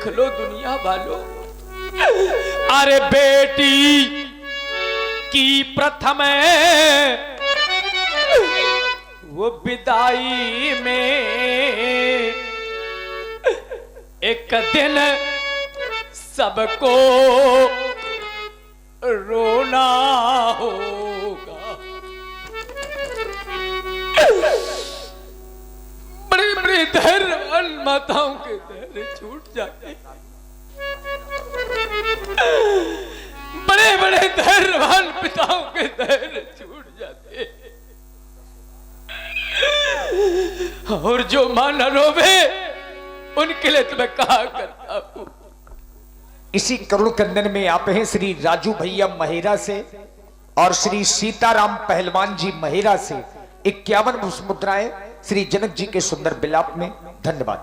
देख लो दुनिया वालों, अरे बेटी की प्रथम वो विदाई में एक दिन सबको रोना होगा। बड़े बड़े धैर्यवान माताओं के धैर्य छूट जाते, बड़े बड़े धैर्यवान पिताओं के धैर्य छूट जाते, और जो मां न रोवे उनके लिए तो मैं कहा करता हूं। इसी करुण कंदन में आप हैं श्री राजू भैया महेरा से और श्री सीताराम पहलवान जी महेरा से 51 मुद्राएं श्री जनक जी के सुंदर बिलाप में। धन्यवाद।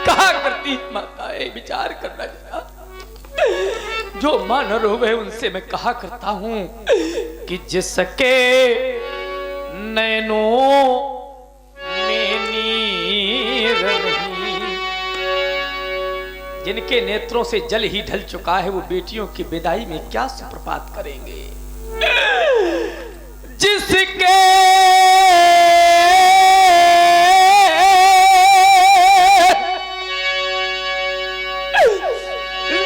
कहा करती माताएं, विचार करना जरा, जो मां न रोवे उनसे मैं कहा करता हूं कि जिसके नैनों में नीर नहीं, जिनके नेत्रों से जल ही ढल चुका है, वो बेटियों की विदाई में क्या सुप्रभात करेंगे। जिसके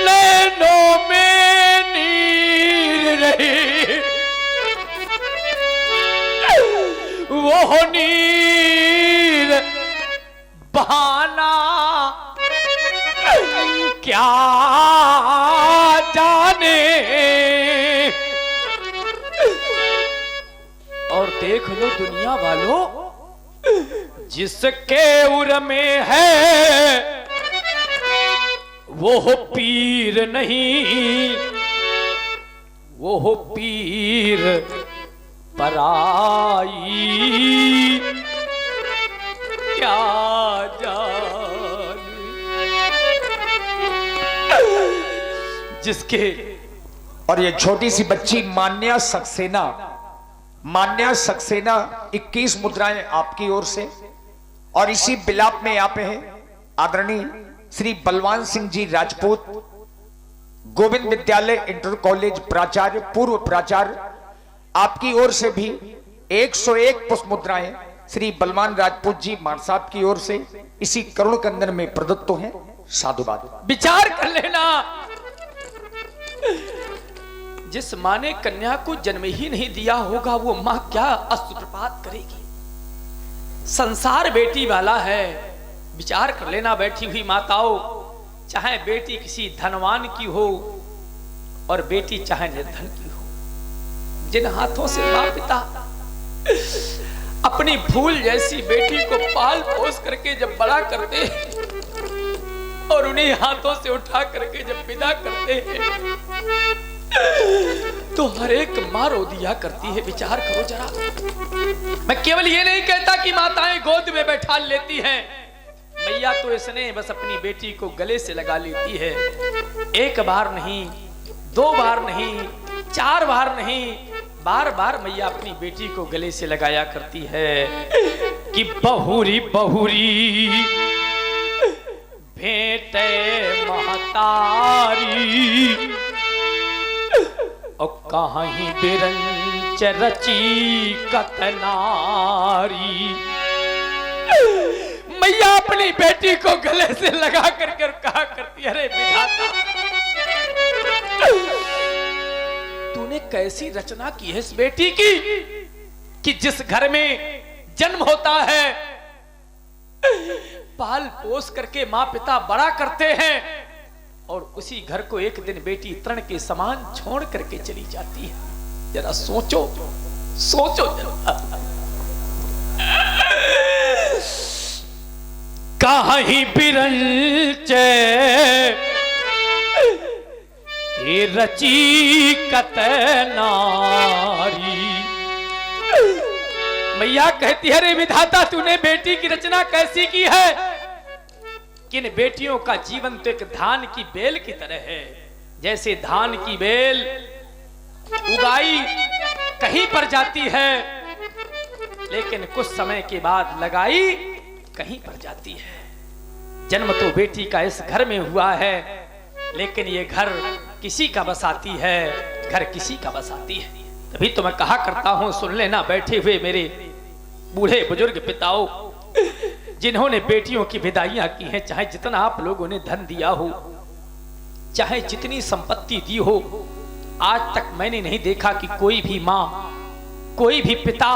नैनों में नीर रही, वो नीर बहाना क्या जाने। और देख लो दुनिया वालों, जिसके उर में है वो हो पीर नहीं, वो हो पीर पराई क्या जाने। जिसके और ये छोटी सी बच्ची मान्या सक्सेना, मान्या सक्सेना 21 मुद्राएं आपकी ओर से। और इसी बिलाप में आप हैं आदरणीय श्री बलवान सिंह जी राजपूत, गोविंद विद्यालय इंटर कॉलेज प्राचार्य, पूर्व प्राचार्य, आपकी ओर से भी 101 पुष्प मुद्राएं श्री बलवान राजपूत जी मान साहब की ओर से इसी करुण कंदन में प्रदत्त हैं। साधुवाद। विचार कर लेना, जिस मां ने कन्या को जन्म ही नहीं दिया होगा, वो मां क्या अस्तुप्रपात करेगी। संसार बेटी वाला है, विचार कर लेना बैठी हुई माताओं, चाहे बेटी किसी धनवान की हो और बेटी चाहे निर्धन की हो, जिन हाथों से मां पिता अपनी फूल जैसी बेटी को पाल पोस करके जब बड़ा करते हैं और उन्हीं हाथों से उठा करके जब विदा करते हैं, तो हर एक मां रो दिया करती है। विचार करो जरा। मैं केवल ये नहीं कहता कि माताएं गोद में बैठा लेती हैं, मैया तो इसने बस अपनी बेटी को गले से लगा लेती है। एक बार नहीं, 2 बार नहीं, 4 बार नहीं, बार बार मैया अपनी बेटी को गले से लगाया करती है कि बहुरी बहुरी भेंटे महतारी और कहीं बिरंच रची कतनारी। मैया अपनी बेटी को गले से लगा करके कहा करती है, अरे विधाता तूने कैसी रचना की है इस बेटी की कि जिस घर में जन्म होता है, पाल पोस करके मां पिता बड़ा करते हैं, और उसी घर को एक दिन बेटी तृण के समान छोड़ करके चली जाती है। जरा सोचो, सोचो जरा। कहीं बिरंच रची कतनारी। मैया कहती है, रे विधाता तूने बेटी की रचना कैसी की है। किन बेटियों का जीवन तो एक धान की बेल की तरह है, जैसे धान की बेल उगाई कहीं पर जाती है, लेकिन कुछ समय के बाद लगाई कहीं पर जाती है। जन्म तो बेटी का इस घर में हुआ है, लेकिन ये घर किसी का बसाती है, घर किसी का बसाती है। तभी तो मैं कहा करता हूं, सुन लेना बैठे हुए मेरे बूढ़े बुजुर्ग पिताओं, जिन्होंने बेटियों की विदाइयां की हैं, चाहे जितना आप लोगों ने धन दिया हो, चाहे जितनी संपत्ति दी हो, आज तक मैंने नहीं देखा कि कोई भी माँ, कोई भी पिता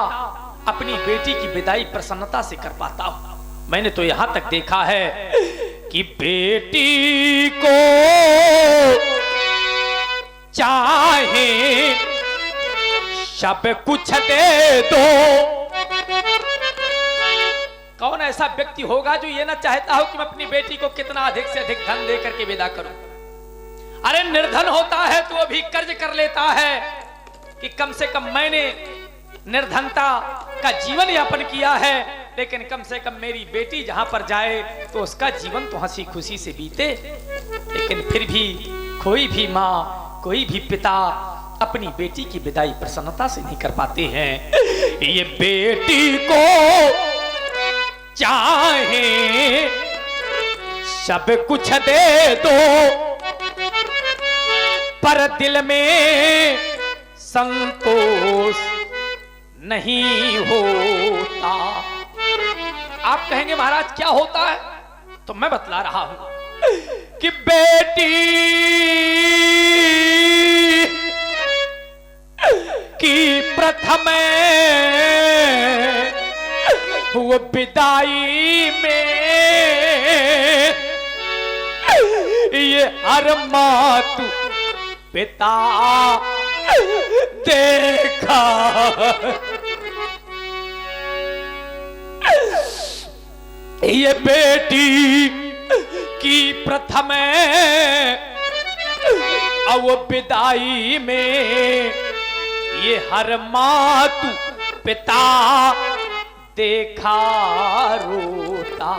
अपनी बेटी की विदाई प्रसन्नता से कर पाता हो। मैंने तो यहां तक देखा है कि बेटी को चाहे सब कुछ दे दो। कौन ऐसा व्यक्ति होगा जो ये ना चाहता हो कि मैं अपनी बेटी को कितना अधिक से अधिक धन दे करके विदा करूं? अरे निर्धन होता है तो वो भी कर्ज कर लेता है कि कम से कम मैंने निर्धनता का जीवन यापन किया है, लेकिन कम से कम मेरी बेटी जहां पर जाए तो उसका जीवन तो हंसी खुशी से बीते। लेकिन फिर भी कोई भी माँ, कोई भी पिता अपनी बेटी की विदाई प्रसन्नता से नहीं कर पाते हैं। ये बेटी को चाहे सब कुछ दे दो, पर दिल में संतोष नहीं होता। आप कहेंगे महाराज क्या होता है? तो मैं बतला रहा हूं कि बेटी की प्रथम वो विदाई में ये हर मातु पिता देखा। ये बेटी की प्रथम वो विदाई में ये हर मातु पिता देखा रोता।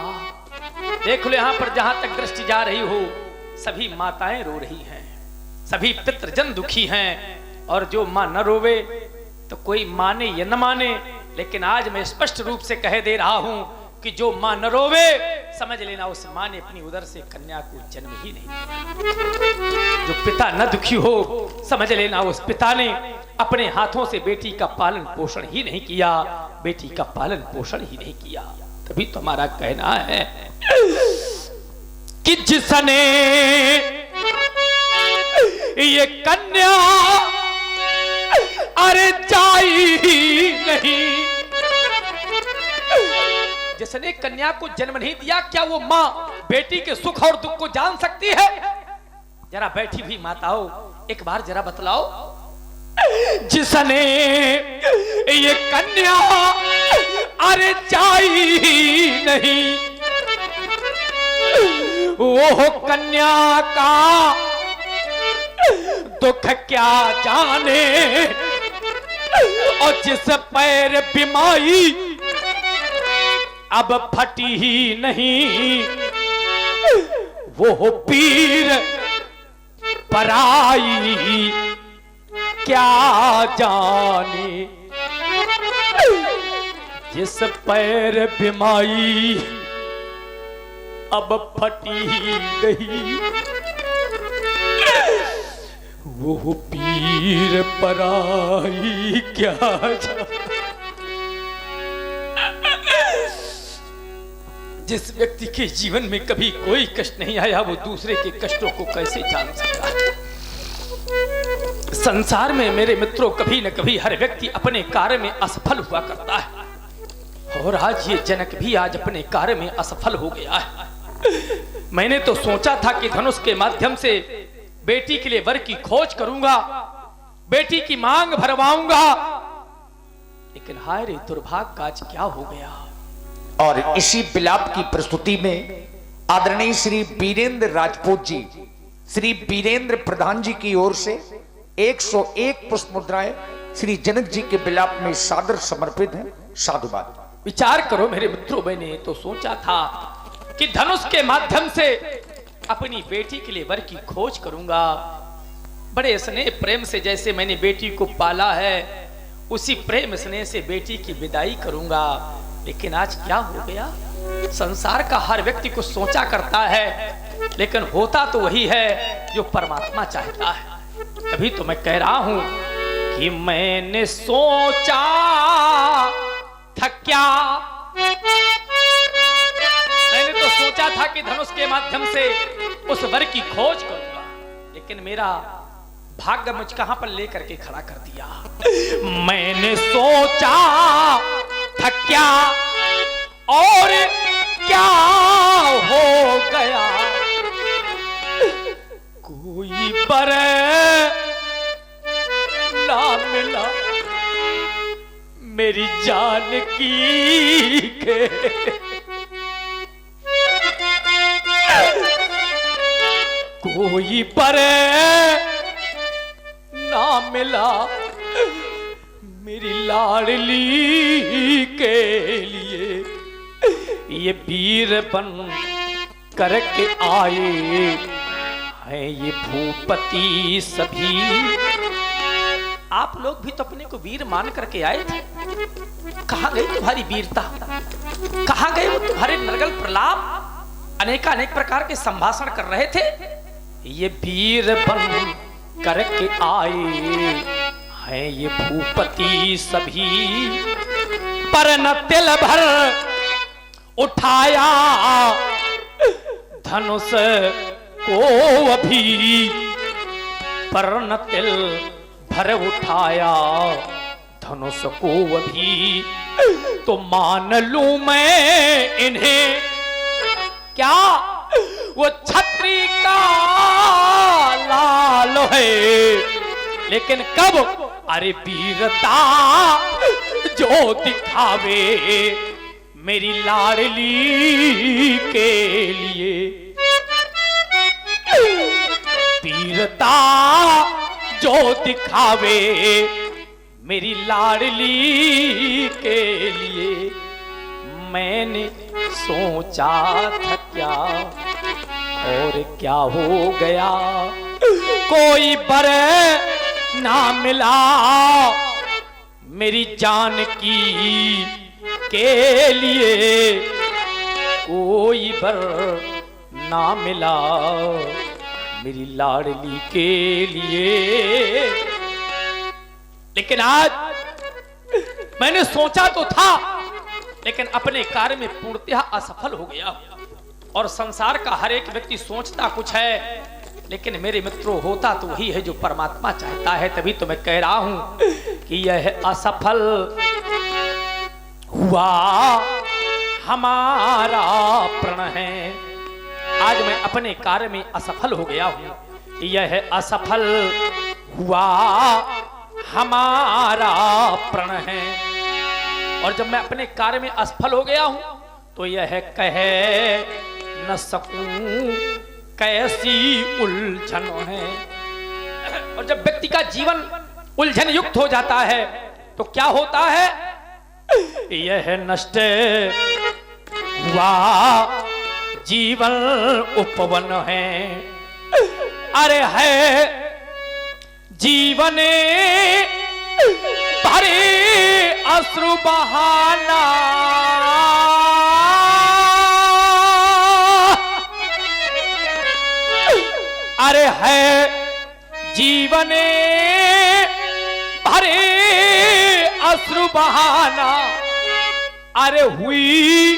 देख लो यहां पर जहां तक दृष्टि जा रही हो, सभी माताएं रो रही हैं, सभी पितृजन दुखी हैं। और जो मां न रोवे तो कोई माने या न माने, लेकिन आज मैं स्पष्ट रूप से कह दे रहा हूं कि जो मां न रोवे समझ लेना उस मां ने अपनी उदर से कन्या को जन्म ही नहीं दिया। जो पिता न दुखी हो समझ लेना उस पिता ने अपने हाथों से बेटी का पालन पोषण ही नहीं किया, बेटी का पालन पोषण ही नहीं किया। तभी तो हमारा कहना है कि जिसने ये कन्या अरे जाई नहीं, जिसने कन्या को जन्म नहीं दिया, क्या वो मां बेटी के सुख और दुख को जान सकती है? जरा बैठी हुई माताओं एक बार जरा बतलाओ। जिसने ये कन्या अरे जाई नहीं, वो कन्या का दुख क्या जाने, और जिस पैर बीमारी अब फटी ही नहीं, वो पीर पराई क्या जाने। जिस पैर बीमारी अब फटी ही नहीं, वो पीर पराई क्या जाने। जिस व्यक्ति के जीवन में कभी कोई कष्ट नहीं आया, वो दूसरे के कष्टों को कैसे जान सकता है? संसार में मेरे मित्रों कभी न कभी हर व्यक्ति अपने कार्य में असफल हुआ करता है, और आज ये जनक भी आज अपने कार्य में असफल हो गया है। मैंने तो सोचा था कि धनुष के माध्यम से बेटी के लिए वर की खोज करूंगा, बेटी की मांग भरवाऊंगा, लेकिन हाय रे दुर्भाग्य, आज क्या हो गया। और इसी विलाप की प्रस्तुति में आदरणीय श्री वीरेंद्र राजपूत जी, श्री वीरेंद्र प्रधान जी की ओर से 101 पुष्प मुद्राएं श्री जनक जी के विलाप में सादर समर्पित हैं। साधुवाद। विचार करो मेरे मित्रों, मैंने तो सोचा था कि धनुष के माध्यम से अपनी बेटी के लिए वर की खोज करूंगा, बड़े स्नेह प्रेम से जैसे मैंने बेटी को पाला है उसी प्रेम स्नेह से बेटी की विदाई करूंगा, लेकिन आज क्या हो गया। संसार का हर व्यक्ति को सोचा करता है, लेकिन होता तो वही है जो परमात्मा चाहता है। तभी तो मैं कह रहा हूं कि मैंने सोचा था क्या, मैंने तो सोचा था कि धनुष के माध्यम से उस वर की खोज करूंगा, लेकिन मेरा भाग्य मुझ कहां पर लेकर के खड़ा कर दिया। मैंने सोचा था क्या और क्या हो गया, कोई बर ना मिला मेरी जान की के, कोई बर ना मिला मेरी लाडली के लिए, ये वीर बन करके आए हैं ये भूपति सभी। आप लोग भी तो अपने को वीर मान करके आए थे, कहां गई तुम्हारी वीरता, कहां गए वो तुम्हारे नरगल प्रलाप, अनेकानेक प्रकार के संभाषण कर रहे थे। ये वीर बन करके आए हैं ये भूपति सभी, पर न तिल भर उठाया धनुष को अभी, पर न तिल भर उठाया धनुष को अभी, तो मान लूं मैं इन्हें क्या वो छत्री का लाल है, लेकिन कब, अरे वीरता जो दिखावे मेरी लाडली के लिए, वीरता जो दिखावे मेरी लाडली के लिए, मैंने सोचा था क्या और क्या हो गया, कोई बर ना मिला मेरी जान की के लिए, कोई बर ना मिला मेरी लाडली के लिए। लेकिन आज मैंने सोचा तो था, लेकिन अपने कार्य में पूर्णतः असफल हो गया। और संसार का हर एक व्यक्ति सोचता कुछ है, लेकिन मेरे मित्रों होता तो वही है जो परमात्मा चाहता है। तभी तो मैं कह रहा हूं कि यह असफल हुआ हमारा प्रण है। आज मैं अपने कार्य में असफल हो गया हूं, यह असफल हुआ हमारा प्रण है। और जब मैं अपने कार्य में असफल हो गया हूं तो यह कह न सकूं कैसी उलझन है। और जब व्यक्ति का जीवन उलझन युक्त हो जाता है तो क्या होता है, यह नष्ट हुआ जीवन उपवन है। अरे है जीवन भरे अश्रु बहाना, अरे है जीवन भरे अश्रु बहाना, अरे हुई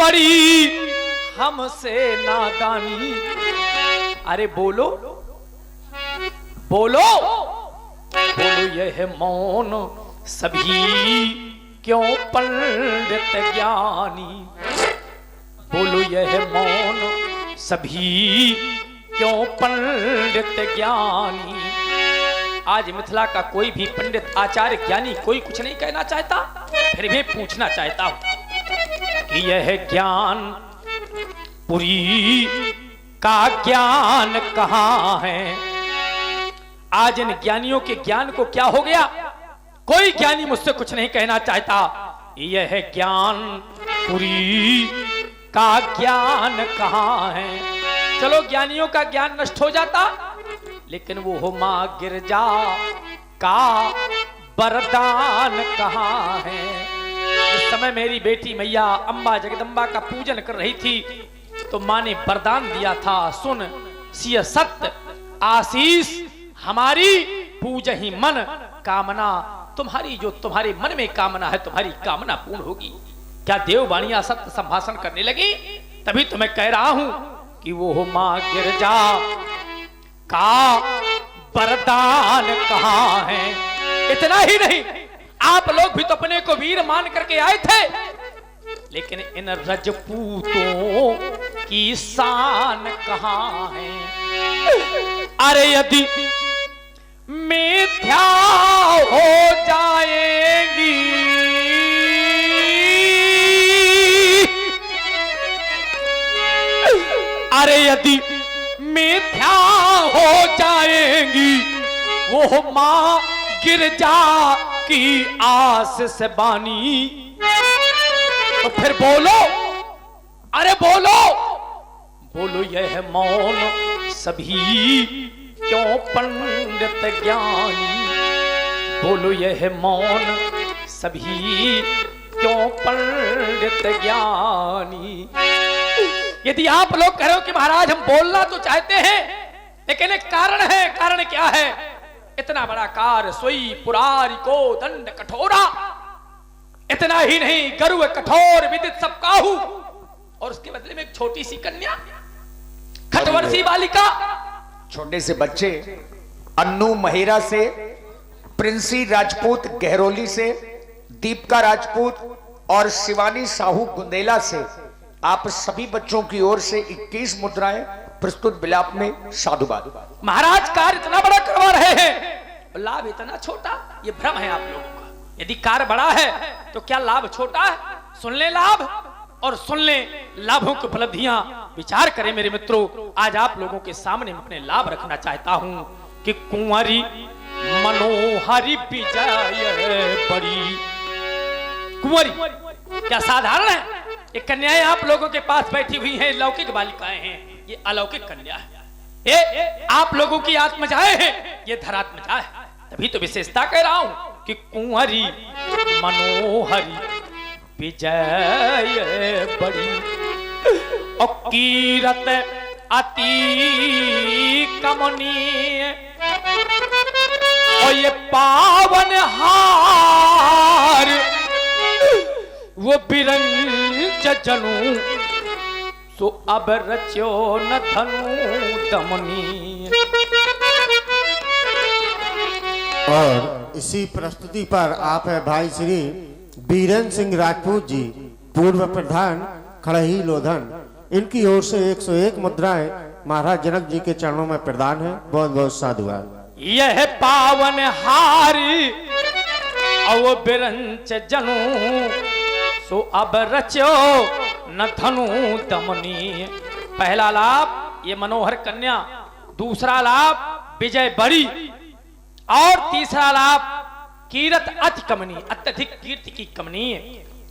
बड़ी हमसे नादानी। अरे बोलो बोलो बोलो, यह मौन सभी क्यों पंडित ज्ञानी, बोलो यह मौन सभी क्यों पंडित ज्ञानी। आज मिथिला का कोई भी पंडित आचार्य ज्ञानी कोई कुछ नहीं कहना चाहता, फिर भी पूछना चाहता हूं कि यह ज्ञान पुरी का ज्ञान कहां है। आज इन ज्ञानियों के ज्ञान को क्या हो गया, कोई ज्ञानी मुझसे कुछ नहीं कहना चाहता। यह ज्ञान पुरी का ज्ञान कहां है। चलो ज्ञानियों का ज्ञान नष्ट हो जाता, लेकिन वो हो मां गिरजा का वरदान कहां है। इस समय मेरी बेटी मैया अम्बा जगदम्बा का पूजन कर रही थी तो माँ ने वरदान दिया था, सुन सिय सत्य आशीष हमारी पूजहि मन कामना, तुम्हारी जो तुम्हारे मन में कामना है तुम्हारी कामना पूर्ण होगी। क्या देववाणियां सत्य संभाषण करने लगी? तभी तो मैं कह रहा हूं कि वो मां गिरजा का वरदान कहां है। इतना ही नहीं, आप लोग भी तो अपने को वीर मान करके आए थे, लेकिन इन रजपूतों की शान कहां है? अरे यदि मिथ्या हो जाएगी, अरे यदि मिथ्या हो जाएंगी वो मां गिरजा की आस से बानी, तो फिर बोलो, अरे बोलो, बोलो यह मौन सभी क्यों पंडित ज्ञानी, बोलो यह मौन सभी क्यों पंडित ज्ञानी। यदि आप लोग कह रहे हो कि महाराज हम बोलना तो चाहते हैं, लेकिन एक कारण है। कारण क्या है? इतना बड़ा कार सोई पुरारी को दंड कठोरा, इतना ही नहीं गरुड़ कठोर विदित सब काहू, और उसके बदले में एक छोटी सी कन्या खटवर्षी बालिका, छोटे से बच्चे अन्नू महेरा से, प्रिंसी राजपूत गहरोली से, दीपिका राजपूत और शिवानी साहू गुंदेला से आप सभी बच्चों की ओर से 21 मुद्राएं प्रस्तुत विलाप में साधुवाद। महाराज कार्य इतना बड़ा करवा रहे हैं, लाभ इतना छोटा, ये भ्रम है आप लोगों का। यदि कार्य बड़ा है तो क्या लाभ छोटा है? सुन ले लाभ और सुन ले लाभों की उपलब्धियां, विचार करें मेरे मित्रों। आज आप लोगों के सामने मैं अपने लाभ रखना चाहता हूं कि कुंवरी मनोहरी विजय बड़ी। कुंवरी क्या साधारण है? ये कन्याएं आप लोगों के पास बैठी हुई हैं, लौकिक बालिकाएं हैं, ये अलौकिक कन्या है। ये आप लोगों की आत्मजाएं हैं, ये धरात्मजा है। तभी तो विशेषता कह रहा हूं कि कुंवरी मनोहरी विजय बड़ी, और कीरत अति कमनीय, और ये पावन हार वो बिरंज जनु, सो अब रच्यो न धनु दमनी। और इसी प्रस्तुति पर आप है भाई श्री बीरेंद्र सिंह राजपूत जी, पूर्व प्रधान खड़ही लोधन, इनकी ओर से 101 मुद्राएं महाराज जनक जी के चरणों में प्रदान है। बहुत बहुत साधुवाद। यह पावन हारी और बिरंच जनु, सो अब रचो न धनु दमनी। पहला लाभ ये मनोहर कन्या, दूसरा लाभ विजय बड़ी, और तीसरा लाभ कीरत अति कमनी, अत्यधिक कीर्ति की कमनी।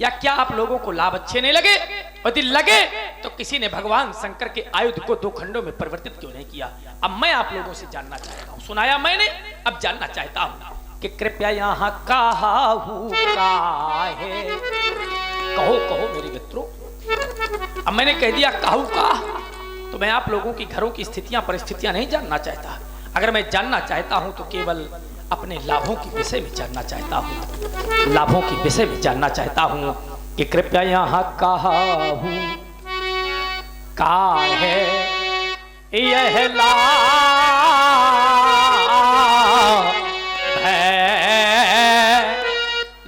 या क्या आप लोगों को लाभ अच्छे नहीं लगे? यदि लगे तो किसी ने भगवान शंकर के आयुध को 2 खंडों में परिवर्तित क्यों नहीं किया? अब मैं आप लोगों से जानना चाहता हूं, सुनाया मैंने, अब जानना चाहता हूं कि कृपया यहाँ काहू का है, कहो कहो मेरे मित्रों। अब मैंने कह दिया काहू का, तो मैं आप लोगों की घरों की स्थितियां परिस्थितियां नहीं जानना चाहता। अगर मैं जानना चाहता हूं तो केवल अपने लाभों के विषय में जानना चाहता हूं, लाभों के विषय में जानना चाहता हूं कि कृपया यहाँ काहू का है यह लाभ है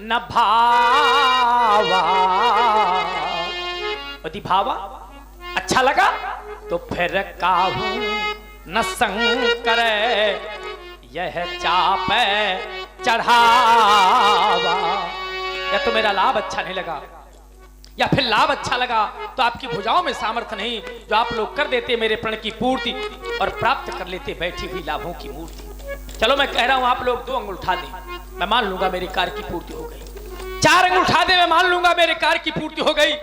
न भावा। यदि भावा अच्छा लगा तो फिर काहू न शंकर यह चाप चढ़ावा। या तो मेरा लाभ अच्छा नहीं लगा, या फिर लाभ अच्छा लगा तो आपकी भुजाओं में सामर्थ्य नहीं जो आप लोग कर देते मेरे प्रण की पूर्ति और प्राप्त कर लेते बैठी हुई लाभों की मूर्ति। चलो मैं कह रहा हूं आप लोग 2 अंगुल उठा दें, मैं मान लूंगा मेरी कार्य की पूर्ति हो गई। 4 अंगुल उठा दे, मैं मान लूंगा मेरे कार्य की पूर्ति हो गई।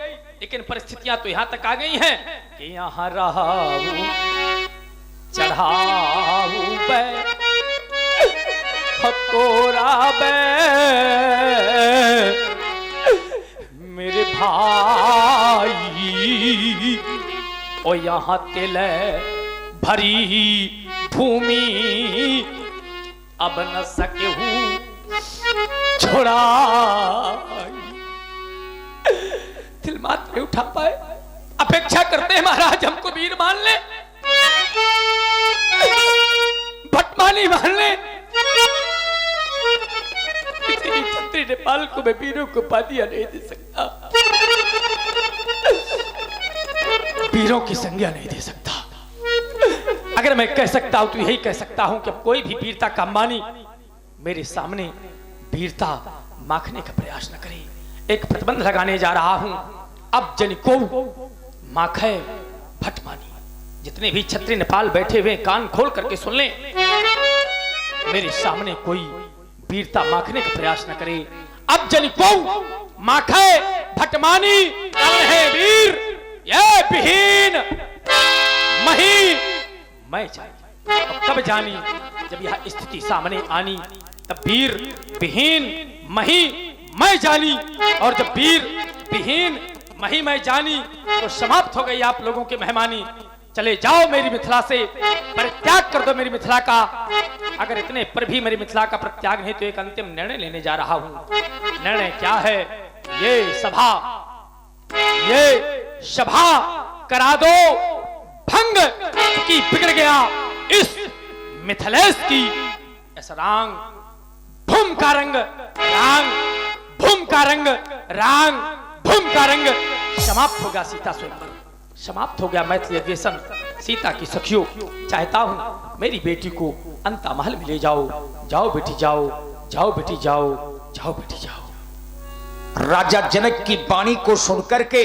लेकिन परिस्थितियां तो यहां तक आ गई हैं कि यहां रहाऊ चढ़ाऊ बे हकोरा बे ओ यहाँ तिल भरी भूमि अब न सके हूँ छोड़ा। तिल मात्र नहीं उठा पाए, अपेक्षा करते हैं महाराज हमको वीर मान ले, भटमानी मान ले। छत्री नेपाल को मैं वीरों को उपाधियां नहीं दे सकता, वीरों की संज्ञा नहीं दे सकता। अगर मैं कह सकता हूं तो यही कह सकता हूं कि कोई भी वीरता का मानी मेरे सामने वीरता माखने का प्रयास न करे। एक प्रतिबंध लगाने जा रहा हूं, अब जनिको माखे भटमानी। जितने भी छत्री नेपाल बैठे हुए कान खोल करके सुन लें, मेरे सामने कोई वीरता माखने का प्रयास न करे। अब जनिको माखे भटमानी है वीर, ये विहीन मही मैं जानी। कब जानी? जब यह स्थिति सामने आनी, तब वीर विहीन मही मैं जानी। और जब वीर विहीन मही मैं जानी तो समाप्त हो गई आप लोगों की मेहमानी। चले जाओ मेरी मिथिला से, परित्याग कर दो मेरी मिथिला का। अगर इतने पर भी मेरी मिथिला का परित्याग नहीं तो एक अंतिम निर्णय लेने जा रहा हूं। निर्णय क्या है? ये सभा करा दो भंग की बिगड़ गया इस मिथिलेश की ऐसा रांग भूम का रंग, रांग भूम का रंग, रांग भूम का रंग। समाप्त हो गया सीता स्वयंवर, समाप्त हो गया मैथिली अधिवेशन। सीता की सखियों, चाहता हूं मेरी बेटी को अंता महल में ले जाओ। जाओ बेटी जाओ, जाओ बेटी जाओ, जाओ बेटी जाओ। राजा जनक की वाणी को सुनकर के